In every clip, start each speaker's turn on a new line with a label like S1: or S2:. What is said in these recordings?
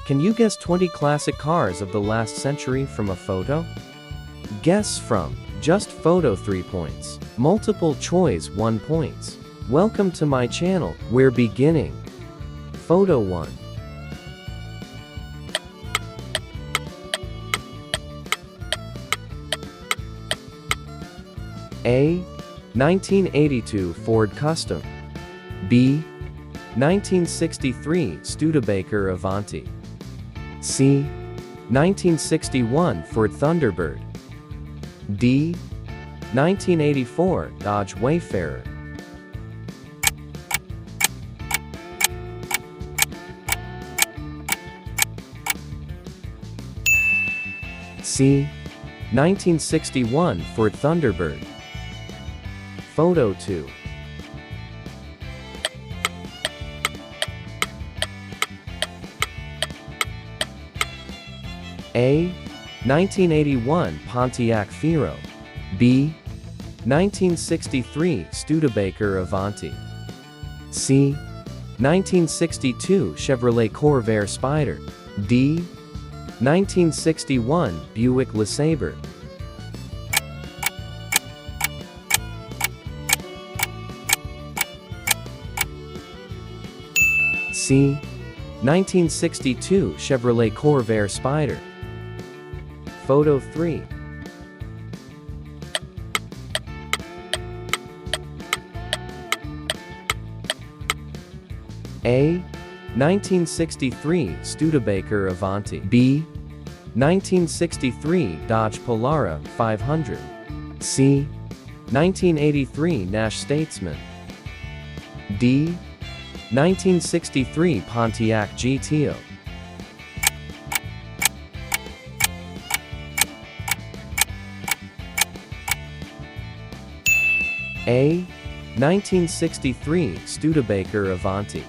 S1: Can you guess 20 classic cars of the last century from a photo? Guess from just photo 3 points. Multiple choice 1 points. Welcome to my channel. We're beginning. Photo 1. A. 1982 Ford Custom. B. 1963 Studebaker Avanti. C. 1961 Ford Thunderbird. D. 1984 Dodge Wayfarer. C. 1961 Ford Thunderbird. Photo 2. A. 1981 Pontiac Fiero. B. 1963 Studebaker Avanti. C. 1962 Chevrolet Corvair Spider. D. 1961 Buick LeSabre. C. 1962 Chevrolet Corvair Spider. Photo 3. A. 1963 Studebaker Avanti. B. 1963 Dodge Polara 500. C. 1983 Nash Statesman. D. 1963 Pontiac GTO. A. 1963 Studebaker Avanti.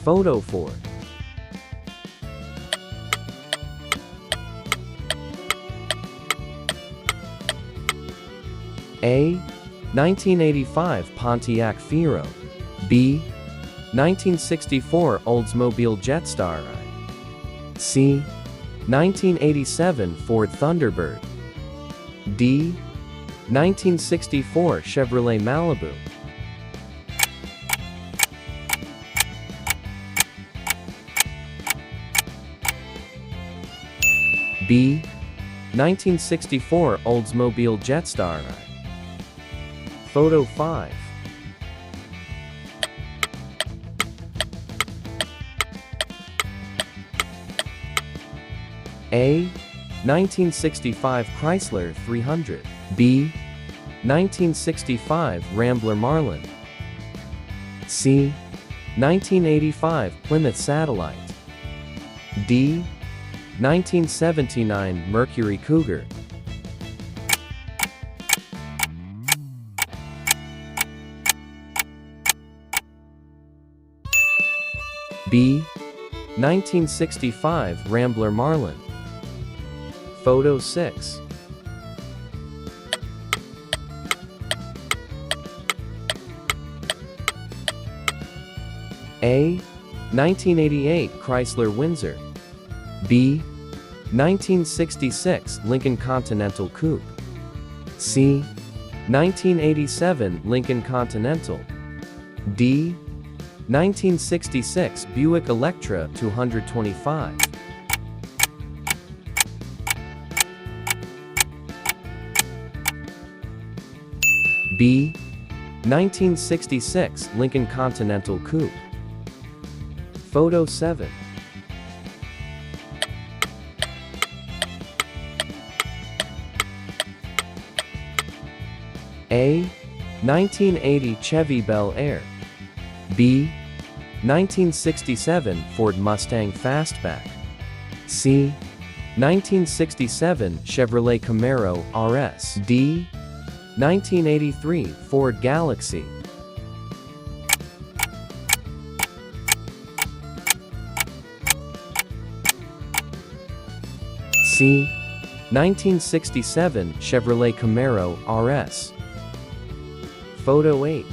S1: Photo 4. A. 1985 Pontiac Fiero. B. 1964 Oldsmobile Jetstar. C. 1987 Ford Thunderbird. D. 1964 Chevrolet Malibu. B. 1964 Oldsmobile Jetstar. Photo 5. A. 1965 Chrysler 300. B. 1965 Rambler Marlin. C. 1985 Plymouth Satellite. D. 1979 Mercury Cougar. B. 1965 Rambler Marlin. Photo 6. A. 1988 Chrysler Windsor. B. 1966 Lincoln Continental Coupe. C. 1987 Lincoln Continental. D. 1966 Buick Electra 225. B. 1966 Lincoln Continental Coupe. Photo 7. A. 1980 Chevy Bel Air. B. 1967 Ford Mustang Fastback. C. 1967 Chevrolet Camaro RS. D. 1983 Ford Galaxy. C. 1967 Chevrolet Camaro RS. Photo 8.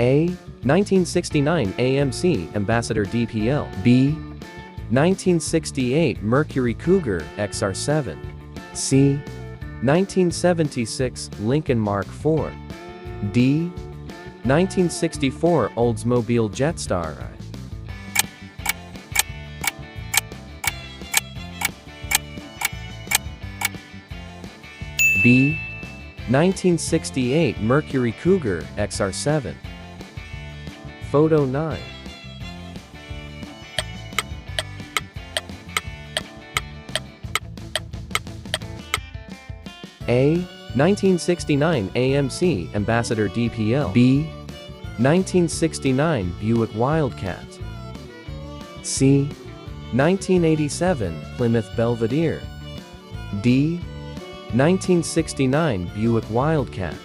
S1: A. 1969 AMC Ambassador DPL. B. 1968 Mercury Cougar XR7. C. 1976 Lincoln Mark IV. D. 1964 Oldsmobile Jetstar. B. 1968 Mercury Cougar XR7. Photo 9. A. 1969 AMC Ambassador DPL. B. 1969 Buick Wildcat. C. 1987 Plymouth Belvedere. D. 1969 Buick Wildcat.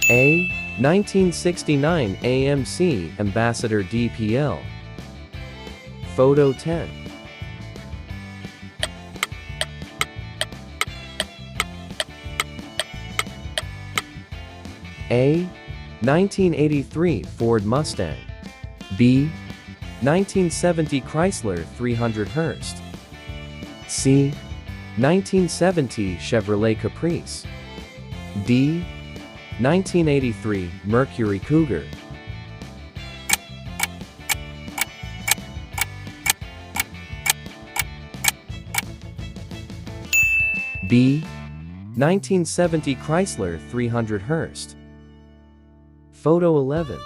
S1: A. 1969 AMC Ambassador DPL. Photo 10. A. 1983 Ford Mustang. B. 1970 Chrysler 300 Hearst. C. 1970 Chevrolet Caprice. D. 1983 Mercury Cougar. B. 1970 Chrysler 300 Hearst. Photo 11.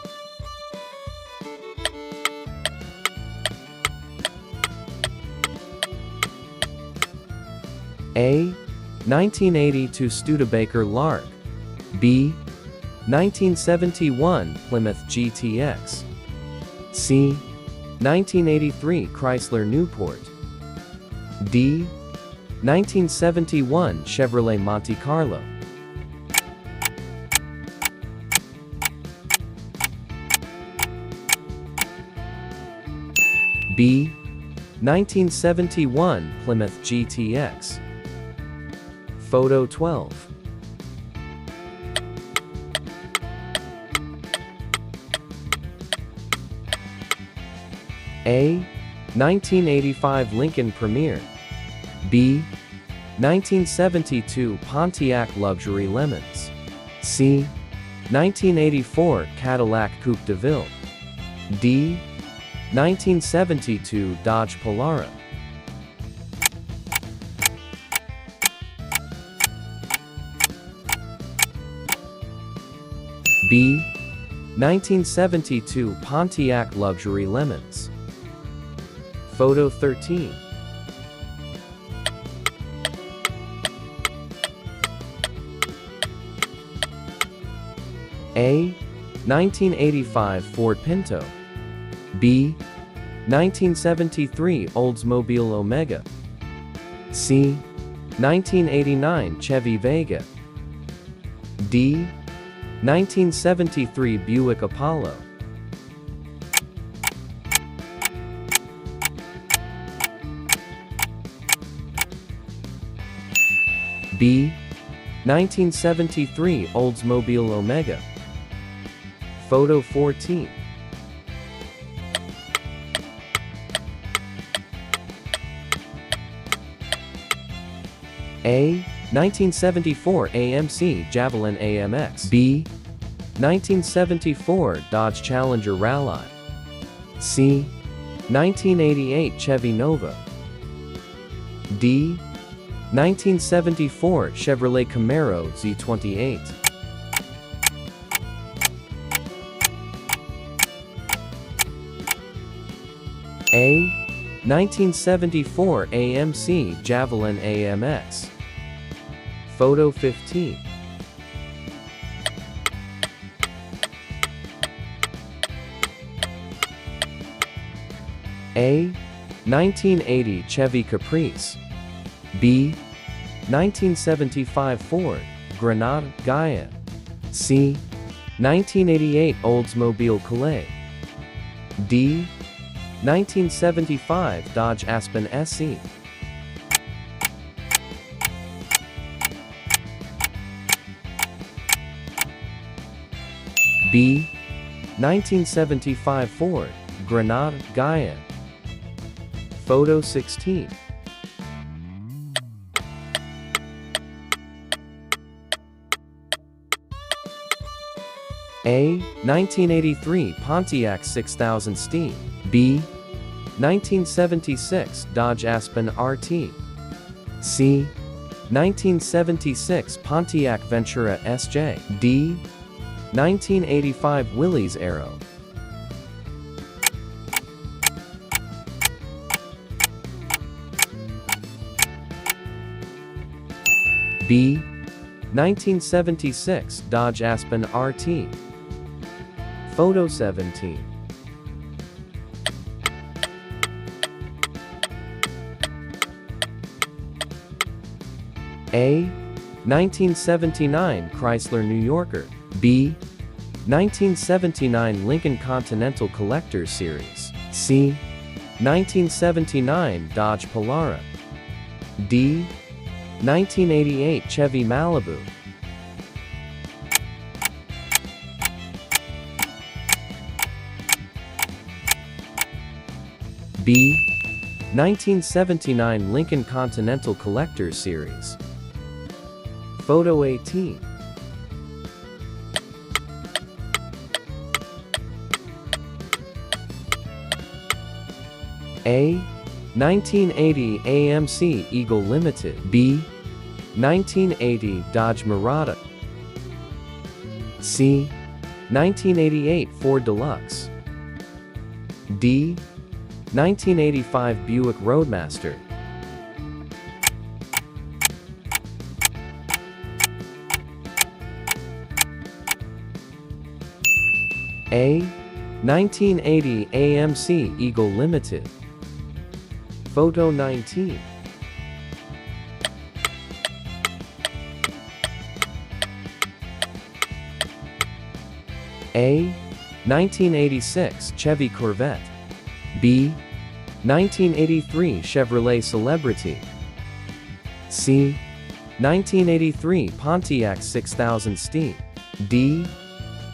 S1: A. 1982 Studebaker Lark. B. 1971 Plymouth GTX. C. 1983 Chrysler Newport. D. 1971 Chevrolet Monte Carlo. B. 1971 Plymouth GTX. Photo 12. A. 1985 Lincoln Premier. B. 1972 Pontiac Luxury Lemons. C. 1984 Cadillac Coupe de Ville. D. 1972 Dodge Polara. B. 1972 Pontiac Luxury Lemons. Photo 13. A. 1985 Ford Pinto. B. 1973 Oldsmobile Omega. C. 1989 Chevy Vega. D. 1973 Buick Apollo. B. 1973 Oldsmobile Omega. Photo 14. A. 1974 AMC Javelin AMX. B. 1974 Dodge Challenger Rally. C. 1988 Chevy Nova. D. 1974 Chevrolet Camaro Z28. A. 1974 AMC Javelin AMX. Photo 15. A. 1980 Chevy Caprice. B. 1975 Ford Granada Gaia. C. 1988 Oldsmobile Calais. D. 1975 Dodge Aspen SE. B. 1975 Ford Granada Gaia. Photo 16. A. 1983 Pontiac 6000 ST. B. 1976 Dodge Aspen RT. C. 1976 Pontiac Ventura SJ. D. 1985 Willys Aero. B. 1976 Dodge Aspen RT. Photo 17. A. 1979 Chrysler New Yorker. B. 1979 Lincoln Continental Collector Series. C. 1979 Dodge Polara. D. 1988 Chevy Malibu. B. 1979 Lincoln Continental Collector Series. Photo 18. A. 1980 AMC Eagle Limited. B. 1980 Dodge Mirada. C. 1988 Ford Deluxe. D. 1985 Buick Roadmaster. A. 1980 AMC Eagle Limited. Photo 19. A. 1986 Chevy Corvette. B. 1983 Chevrolet Celebrity. C. 1983 Pontiac 6000 ST. D.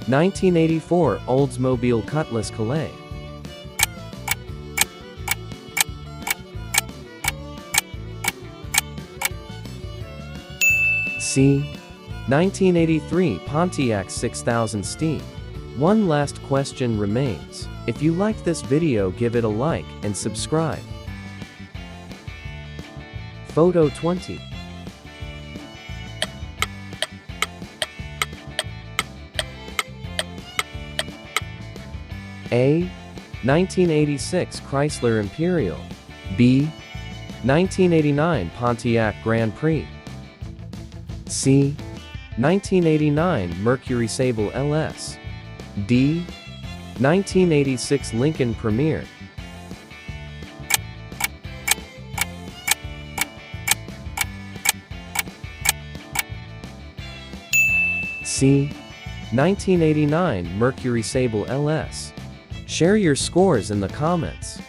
S1: 1984 Oldsmobile Cutlass Calais. C. 1983 Pontiac 6000 ST. One last question remains. If you liked this video, give it a like and subscribe. Photo 20. A. 1986 Chrysler Imperial. B. 1989 Pontiac Grand Prix. C. 1989 Mercury Sable LS. D. 1986 Lincoln Premier. C. 1989 Mercury Sable LS. Share your scores in the comments.